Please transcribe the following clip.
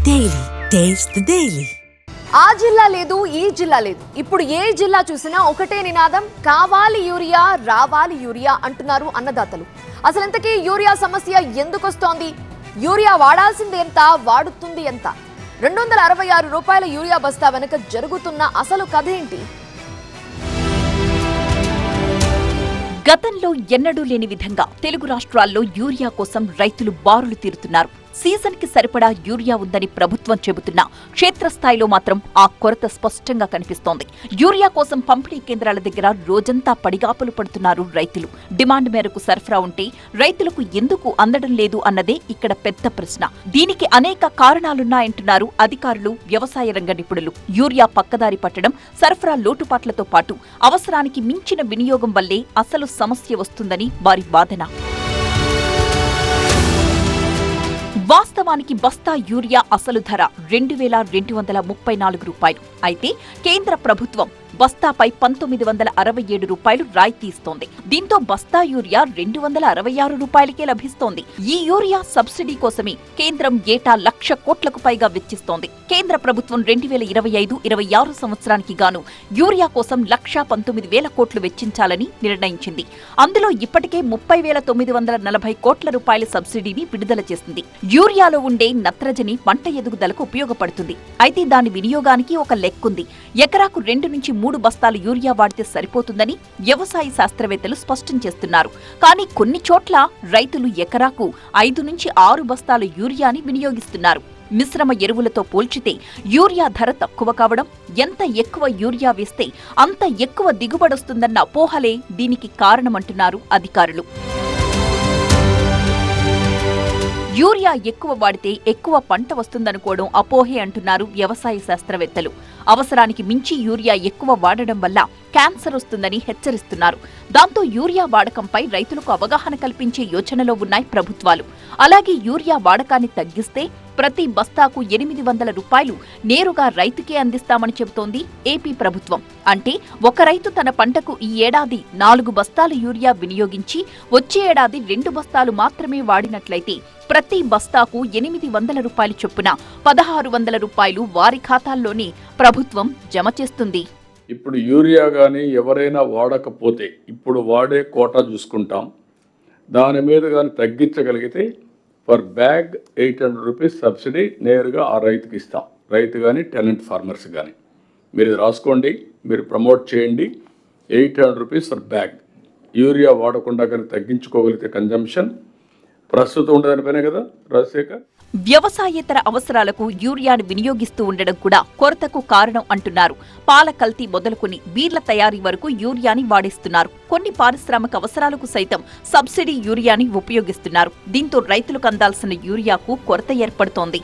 Daily taste the daily. ఆ జిల్లా లేదు, ఈ జిల్లా లేదు. ఇప్పుడు ఏ జిల్లా చూసినా ఒకటే నినాదం, కావాలి యూరియా, రావాలి యూరియా అంటున్నారు అన్నదాతలు. అసలు ఇంతకీ యూరియా సమస్య ఎందుకు వస్తోంది? యూరియా వాడాల్సింది ఎంత, వాడుతుంది ఎంత? 266 రూపాయల యూరియా బస్తా వెనుక జరుగుతున్న అసలు కథ ఏంటి? గతంలో ఎన్నడూ లేని విధంగా తెలుగు రాష్ట్రాల్లో యూరియా కోసం రైతులు బారులు తీరుతున్నారు. సీజన్ కి సరిపడా యూరియా ఉందని ప్రభుత్వం చెబుతున్నా క్షేత్రస్థాయిలో మాత్రం ఆ కొరత స్పష్టంగా కనిపిస్తోంది. యూరియా కోసం పంపిణీ కేంద్రాల దగ్గర రోజంతా పడిగాపులు పడుతున్నారు రైతులు. డిమాండ్ మేరకు సరఫరా ఉంటే రైతులకు ఎందుకు అందడం లేదు అన్నదే ఇక్కడ పెద్ద ప్రశ్న. దీనికి అనేక కారణాలున్నాయంటున్నారు అధికారులు, వ్యవసాయ రంగ నిపుణులు. యూరియా పక్కదారి పట్టడం, సరఫరా లోటుపాట్లతో పాటు అవసరానికి మించిన వినియోగం వల్లే అసలు సమస్య వస్తుందని వారి వాదన. వాస్తవానికి బస్తా యూరియా అసలు ధర 2234 రూపాయలు. అయితే కేంద్ర ప్రభుత్వం బస్తాపై 1967 రూపాయలు రాయితీ ఇస్తోంది. దీంతో బస్తా యూరియా 266 రూపాయలకే లభిస్తోంది. ఈ యూరియా సబ్సిడీ కోసమే కేంద్రం ఏటా 1,00,000 కోట్లకు పైగా వెచ్చిస్తోంది. కేంద్ర ప్రభుత్వం 2025-26 సంవత్సరానికి గాను యూరియా కోసం 1,19,000 కోట్లు వెచ్చించాలని నిర్ణయించింది. అందులో ఇప్పటికే 30,940 కోట్ల రూపాయల సబ్సిడీని విడుదల చేసింది. యూరియాలో ఉండే నత్రజని పంట ఎదుగుదలకు ఉపయోగపడుతుంది. అయితే దాని వినియోగానికి ఒక లెక్కుంది. ఎకరాకు 2 నుంచి 3 బస్తాలు యూరియా వాడితే సరిపోతుందని వ్యవసాయ శాస్త్రవేత్తలు స్పష్టం చేస్తున్నారు. కానీ కొన్ని చోట్ల రైతులు ఎకరాకు 5 నుంచి 6 బస్తాల యూరియాని వినియోగిస్తున్నారు. మిశ్రమ ఎరువులతో పోల్చితే యూరియా ధర తక్కువ కావడం, ఎంత ఎక్కువ యూరియా వేస్తే అంత ఎక్కువ దిగుబడొస్తుందన్న అపోహలే దీనికి కారణమంటున్నారు అధికారులు. యూరియా ఎక్కువ వాడితే ఎక్కువ పంట వస్తుందనుకోవడం అపోహే అంటున్నారు వ్యవసాయ శాస్త్రవేత్తలు. అవసరానికి మించి యూరియా ఎక్కువ వాడడం వల్ల క్యాన్సర్ వస్తుందని హెచ్చరిస్తున్నారు. దాంతో యూరియా వాడకంపై రైతులకు అవగాహన కల్పించే యోచనలో ఉన్నాయి ప్రభుత్వాలు. అలాగే యూరియా వాడకాన్ని తగ్గిస్తే ప్రతి బస్తాకు 800 రూపాయలు నేరుగా రైతుకే అందిస్తామని చెబుతోంది ఏపీ ప్రభుత్వం. అంటే ఒక రైతు తన పంటకు ఈ ఏడాది 4 బస్తాల యూరియా వినియోగించి వచ్చే ఏడాది 2 బస్తాలు మాత్రమే వాడినట్లయితే ప్రతి బస్తాకు 800 రూపాయలు చొప్పున 1,600 రూపాయలు వారి ఖాతాల్లోనే ప్రభుత్వం జమ చేస్తుంది. ఇప్పుడు యూరియా కానీ ఎవరైనా వాడకపోతే ఇప్పుడు వాడే కోటా చూసుకుంటాం. దాని మీద కానీ తగ్గించగలిగితే పర్ బ్యాగ్ 800 రూపీస్ సబ్సిడీ నేరుగా ఆ రైతుకి ఇస్తాం. రైతు కానీ టెనెంట్ ఫార్మర్స్ కానీ మీరు ఇది రాసుకోండి, మీరు ప్రమోట్ చేయండి. 800 రూపీస్ పర్ బ్యాగ్ యూరియా వాడకుండా కానీ తగ్గించుకోగలిగితే కన్జంప్షన్ ప్రస్తుతం ఉండదనిపోయినా కదా రాజశేఖర్. వ్యవసాయేతర అవసరాలకు యూరియాను వినియోగిస్తూ ఉండడం కూడా కొరతకు కారణం అంటున్నారు. పాల కల్తీ మొదలుకొని బీర్ల తయారీ వరకు యూరియాని వాడేస్తున్నారు. కొన్ని పారిశ్రామిక అవసరాలకు సైతం సబ్సిడీ యూరియాని ఉపయోగిస్తున్నారు. దీంతో రైతులకు అందాల్సిన యూరియాకు కొరత ఏర్పడుతోంది.